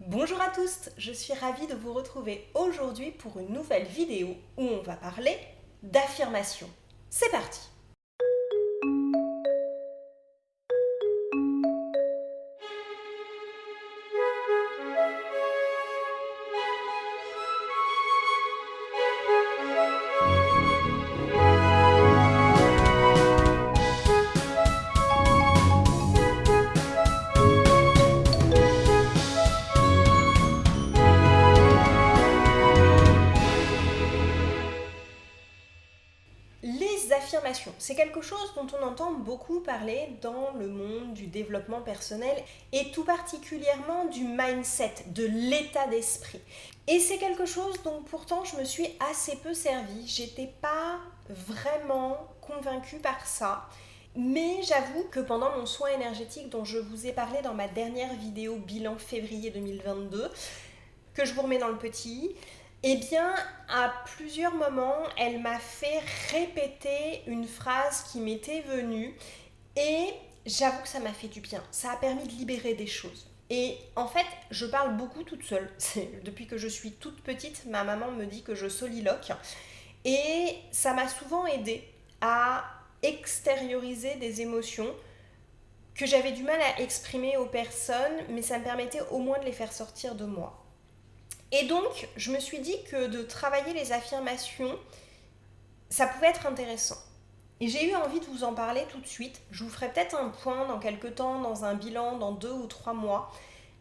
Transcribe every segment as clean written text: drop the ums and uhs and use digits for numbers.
Bonjour à tous, je suis ravie de vous retrouver aujourd'hui pour une nouvelle vidéo où on va parler d'affirmation. C'est parti! Les affirmations, c'est quelque chose dont on entend beaucoup parler dans le monde du développement personnel et tout particulièrement du mindset, de l'état d'esprit. Et c'est quelque chose dont pourtant je me suis assez peu servie, j'étais pas vraiment convaincue par ça. Mais j'avoue que pendant mon soin énergétique dont je vous ai parlé dans ma dernière vidéo bilan février 2022, que je vous remets dans le petit, eh bien, à plusieurs moments, elle m'a fait répéter une phrase qui m'était venue et j'avoue que ça m'a fait du bien. Ça a permis de libérer des choses. Et en fait, je parle beaucoup toute seule. Depuis que je suis toute petite, ma maman me dit que je soliloque. Et ça m'a souvent aidée à extérioriser des émotions que j'avais du mal à exprimer aux personnes, mais ça me permettait au moins de les faire sortir de moi. Et donc, je me suis dit que de travailler les affirmations, ça pouvait être intéressant. Et j'ai eu envie de vous en parler tout de suite. Je vous ferai peut-être un point dans quelques temps, dans un bilan, dans 2 ou 3 mois.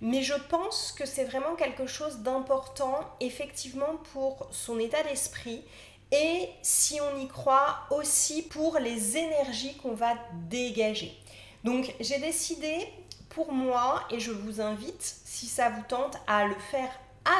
Mais je pense que c'est vraiment quelque chose d'important, effectivement, pour son état d'esprit. Et si on y croit, aussi pour les énergies qu'on va dégager. Donc, j'ai décidé pour moi, et je vous invite, si ça vous tente, à le faire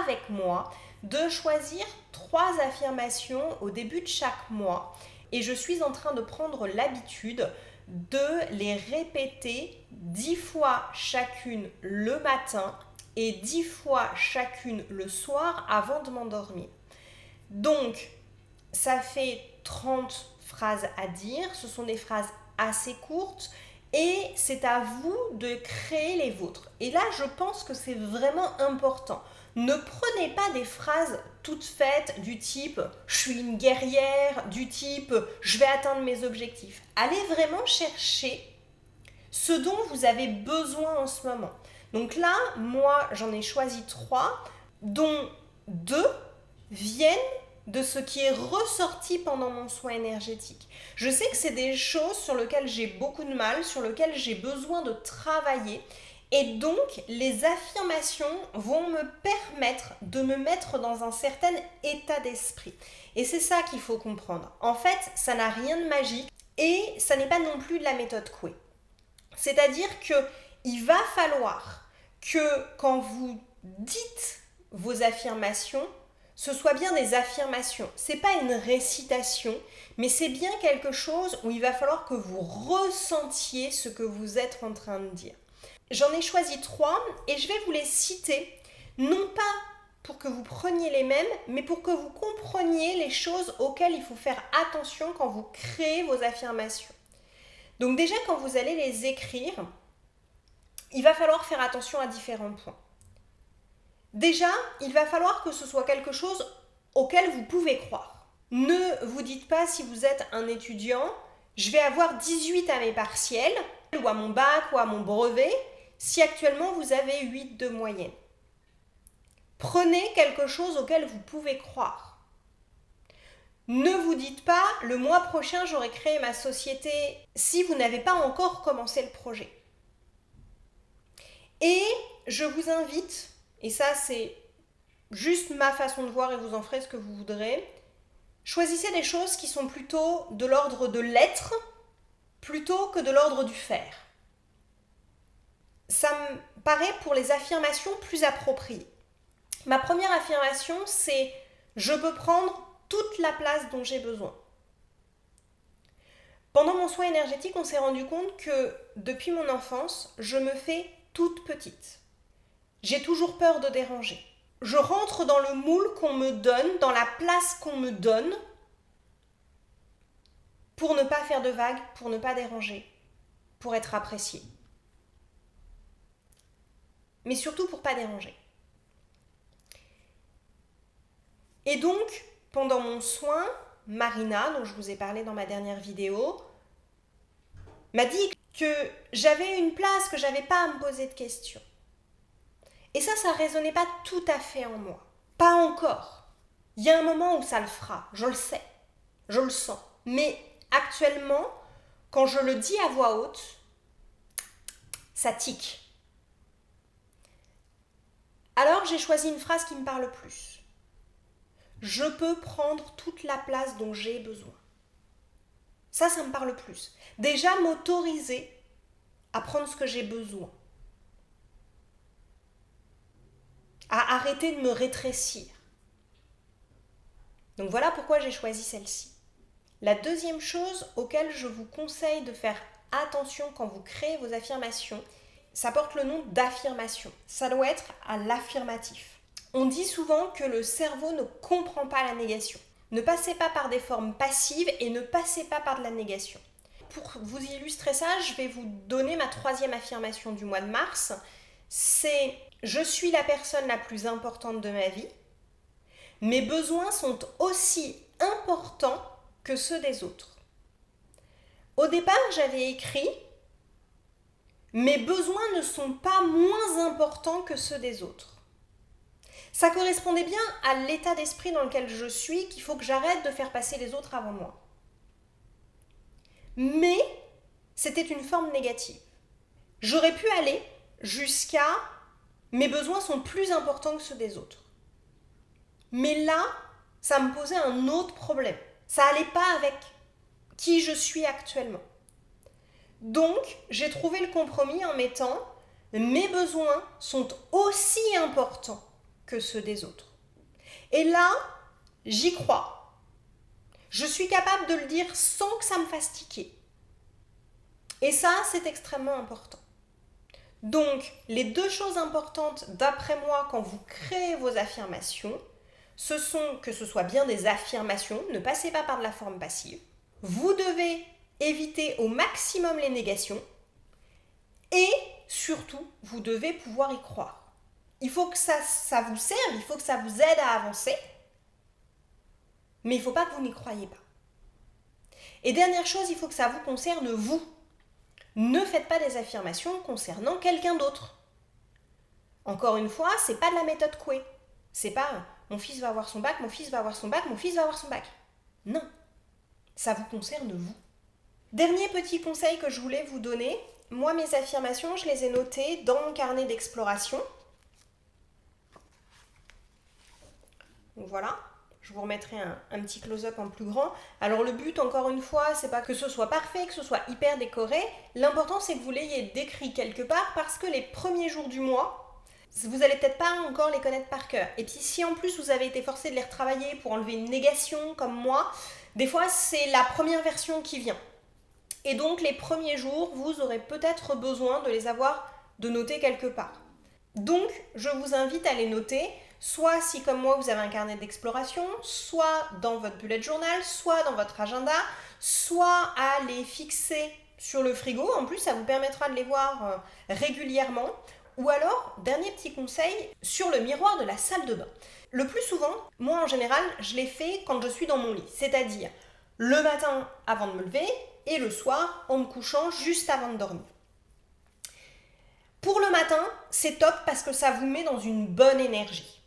avec moi, de choisir 3 affirmations au début de chaque mois. Et je suis en train de prendre l'habitude de les répéter 10 fois chacune le matin et 10 fois chacune le soir avant de m'endormir. Donc, ça fait 30 phrases à dire. Ce sont des phrases assez courtes. Et c'est à vous de créer les vôtres. Et là, je pense que c'est vraiment important. Ne prenez pas des phrases toutes faites du type « je suis une guerrière », du type « je vais atteindre mes objectifs ». Allez vraiment chercher ce dont vous avez besoin en ce moment. Donc là, moi, j'en ai choisi 3, dont 2 viennent de ce qui est ressorti pendant mon soin énergétique. Je sais que c'est des choses sur lesquelles j'ai beaucoup de mal, sur lesquelles j'ai besoin de travailler. Et donc, les affirmations vont me permettre de me mettre dans un certain état d'esprit. Et c'est ça qu'il faut comprendre. En fait, ça n'a rien de magique et ça n'est pas non plus de la méthode Coué. C'est-à-dire qu'il va falloir que quand vous dites vos affirmations, ce soit bien des affirmations. Ce n'est pas une récitation, mais c'est bien quelque chose où il va falloir que vous ressentiez ce que vous êtes en train de dire. J'en ai choisi 3 et je vais vous les citer, non pas pour que vous preniez les mêmes, mais pour que vous compreniez les choses auxquelles il faut faire attention quand vous créez vos affirmations. Donc déjà, quand vous allez les écrire, il va falloir faire attention à différents points. Déjà, il va falloir que ce soit quelque chose auquel vous pouvez croire. Ne vous dites pas, si vous êtes un étudiant, je vais avoir 18 à mes partiels, ou à mon bac, ou à mon brevet, si actuellement vous avez 8 de moyenne. Prenez quelque chose auquel vous pouvez croire. Ne vous dites pas, le mois prochain, j'aurai créé ma société, si vous n'avez pas encore commencé le projet. Et je vous invite, et ça c'est juste ma façon de voir et vous en ferez ce que vous voudrez, choisissez des choses qui sont plutôt de l'ordre de l'être plutôt que de l'ordre du faire. Ça me paraît pour les affirmations plus appropriées. Ma première affirmation, c'est « je peux prendre toute la place dont j'ai besoin ». Pendant mon soin énergétique, on s'est rendu compte que depuis mon enfance, je me fais toute petite. J'ai toujours peur de déranger. Je rentre dans le moule qu'on me donne, dans la place qu'on me donne, pour ne pas faire de vagues, pour ne pas déranger, pour être appréciée. Mais surtout pour ne pas déranger. Et donc, pendant mon soin, Marina, dont je vous ai parlé dans ma dernière vidéo, m'a dit que j'avais une place, que j'avais pas à me poser de questions. Et ça résonnait pas tout à fait en moi. Pas encore. Il y a un moment où ça le fera, je le sais, je le sens. Mais actuellement, quand je le dis à voix haute, ça tique. Alors j'ai choisi une phrase qui me parle plus. Je peux prendre toute la place dont j'ai besoin. Ça me parle plus. Déjà m'autoriser à prendre ce que j'ai besoin. À arrêter de me rétrécir. Donc voilà pourquoi j'ai choisi celle-ci. La deuxième chose auquel je vous conseille de faire attention quand vous créez vos affirmations, ça porte le nom d'affirmation. Ça doit être à l'affirmatif. On dit souvent que le cerveau ne comprend pas la négation. Ne passez pas par des formes passives et ne passez pas par de la négation. Pour vous illustrer ça, je vais vous donner ma troisième affirmation du mois de mars. C'est « Je suis la personne la plus importante de ma vie. Mes besoins sont aussi importants que ceux des autres. » Au départ, j'avais écrit « Mes besoins ne sont pas moins importants que ceux des autres. » Ça correspondait bien à l'état d'esprit dans lequel je suis, qu'il faut que j'arrête de faire passer les autres avant moi. Mais c'était une forme négative. J'aurais pu aller jusqu'à « Mes besoins sont plus importants que ceux des autres. » Mais là, ça me posait un autre problème. Ça n'allait pas avec qui je suis actuellement. Donc, j'ai trouvé le compromis en mettant « Mes besoins sont aussi importants que ceux des autres. » Et là, j'y crois. Je suis capable de le dire sans que ça me fasse tiquer. Et ça, c'est extrêmement important. Donc, les deux choses importantes, d'après moi, quand vous créez vos affirmations, ce sont que ce soit bien des affirmations, ne passez pas par de la forme passive. Vous devez éviter au maximum les négations. Et surtout, vous devez pouvoir y croire. Il faut que ça vous serve, il faut que ça vous aide à avancer. Mais il ne faut pas que vous n'y croyiez pas. Et dernière chose, il faut que ça vous concerne vous. Ne faites pas des affirmations concernant quelqu'un d'autre. Encore une fois, c'est pas de la méthode Coué. C'est pas mon fils va avoir son bac, mon fils va avoir son bac, mon fils va avoir son bac. Non, ça vous concerne vous. Dernier petit conseil que je voulais vous donner, moi mes affirmations, je les ai notées dans mon carnet d'exploration. Donc voilà, je vous remettrai un petit close-up en plus grand. Alors le but, encore une fois, c'est pas que ce soit parfait, que ce soit hyper décoré. L'important, c'est que vous l'ayez décrit quelque part parce que les premiers jours du mois, vous n'allez peut-être pas encore les connaître par cœur. Et puis si en plus vous avez été forcé de les retravailler pour enlever une négation comme moi, des fois c'est la première version qui vient. Et donc les premiers jours, vous aurez peut-être besoin de les avoir, de noter quelque part. Donc je vous invite à les noter, soit si comme moi vous avez un carnet d'exploration, soit dans votre bullet journal, soit dans votre agenda, soit à les fixer sur le frigo. En plus ça vous permettra de les voir régulièrement. Ou alors, dernier petit conseil, sur le miroir de la salle de bain. Le plus souvent, moi en général, je les fais quand je suis dans mon lit. C'est-à-dire le matin avant de me lever et le soir en me couchant juste avant de dormir. Pour le matin, c'est top parce que ça vous met dans une bonne énergie.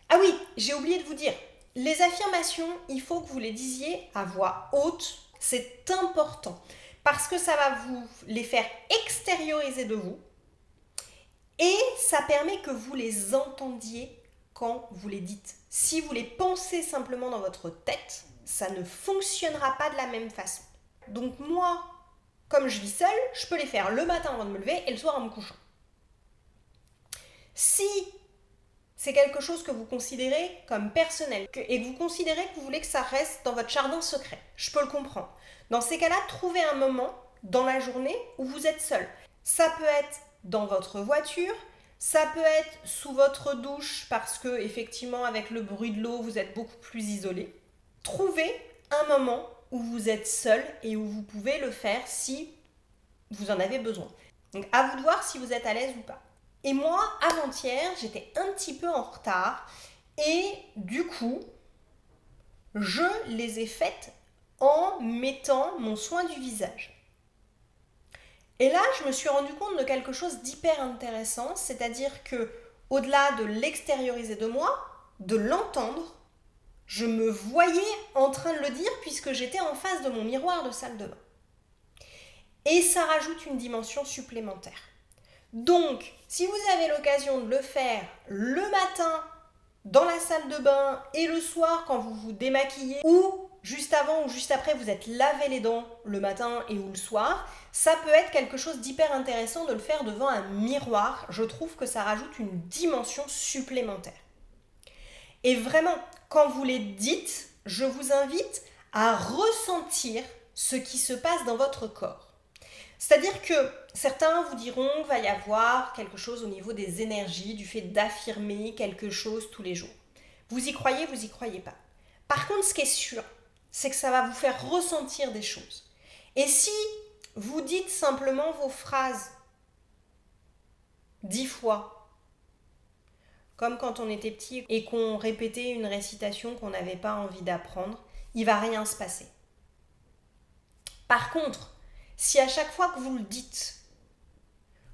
Ah oui, j'ai oublié de vous dire, les affirmations, il faut que vous les disiez à voix haute. C'est important parce que ça va vous les faire extérioriser de vous. Et ça permet que vous les entendiez quand vous les dites. Si vous les pensez simplement dans votre tête, ça ne fonctionnera pas de la même façon. Donc moi, comme je vis seule, je peux les faire le matin avant de me lever et le soir en me couchant. Si c'est quelque chose que vous considérez comme personnel et que vous considérez que vous voulez que ça reste dans votre jardin secret, je peux le comprendre. Dans ces cas-là, trouvez un moment dans la journée où vous êtes seul. Ça peut être dans votre voiture, ça peut être sous votre douche parce que effectivement avec le bruit de l'eau vous êtes beaucoup plus isolé. Trouvez un moment où vous êtes seul et où vous pouvez le faire si vous en avez besoin. Donc à vous de voir si vous êtes à l'aise ou pas. Et moi, avant-hier, j'étais un petit peu en retard et du coup, je les ai faites en mettant mon soin du visage. Et là, je me suis rendu compte de quelque chose d'hyper intéressant, c'est-à-dire que au-delà de l'extérioriser de moi, de l'entendre, je me voyais en train de le dire puisque j'étais en face de mon miroir de salle de bain. Et ça rajoute une dimension supplémentaire. Donc, si vous avez l'occasion de le faire le matin dans la salle de bain et le soir quand vous vous démaquillez, ou juste avant ou juste après vous êtes lavé les dents le matin et ou le soir, ça peut être quelque chose d'hyper intéressant de le faire devant un miroir. Je trouve que ça rajoute une dimension supplémentaire. Et vraiment, quand vous les dites, je vous invite à ressentir ce qui se passe dans votre corps. C'est-à-dire que certains vous diront qu'il va y avoir quelque chose au niveau des énergies, du fait d'affirmer quelque chose tous les jours. Vous y croyez pas. Par contre, ce qui est sûr, c'est que ça va vous faire ressentir des choses. Et si vous dites simplement vos phrases 10 fois, comme quand on était petit et qu'on répétait une récitation qu'on n'avait pas envie d'apprendre, il ne va rien se passer. Par contre, si à chaque fois que vous le dites,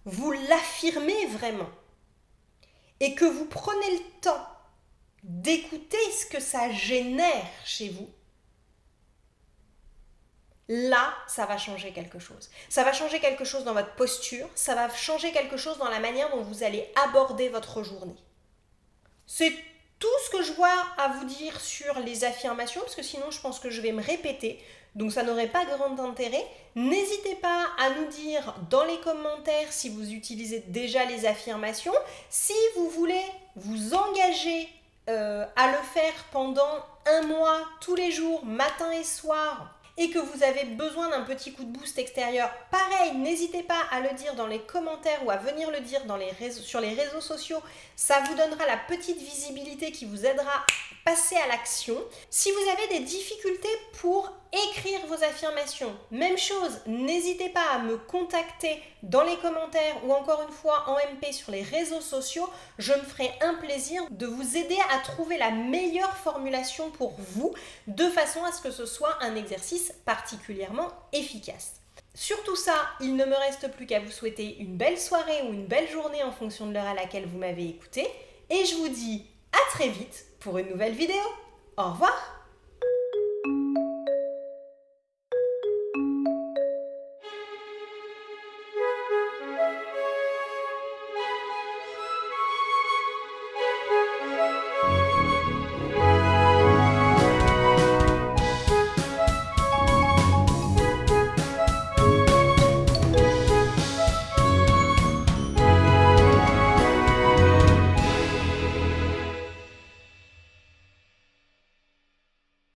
vous l'affirmez vraiment et que vous prenez le temps d'écouter ce que ça génère chez vous, là, ça va changer quelque chose. Ça va changer quelque chose dans votre posture, ça va changer quelque chose dans la manière dont vous allez aborder votre journée. C'est tout ce que je vois à vous dire sur les affirmations, parce que sinon je pense que je vais me répéter, donc ça n'aurait pas grand intérêt. N'hésitez pas à nous dire dans les commentaires si vous utilisez déjà les affirmations, si vous voulez vous engager à le faire pendant 1 mois, tous les jours, matin et soir, et que vous avez besoin d'un petit coup de boost extérieur, pareil, n'hésitez pas à le dire dans les commentaires ou à venir le dire sur les réseaux sociaux. Ça vous donnera la petite visibilité qui vous aidera à passer à l'action. Si vous avez des difficultés pour écrire vos affirmations, même chose, n'hésitez pas à me contacter dans les commentaires ou encore une fois en MP sur les réseaux sociaux. Je me ferai un plaisir de vous aider à trouver la meilleure formulation pour vous, de façon à ce que ce soit un exercice particulièrement efficace. Sur tout ça, il ne me reste plus qu'à vous souhaiter une belle soirée ou une belle journée en fonction de l'heure à laquelle vous m'avez écouté. Et je vous dis à très vite pour une nouvelle vidéo. Au revoir!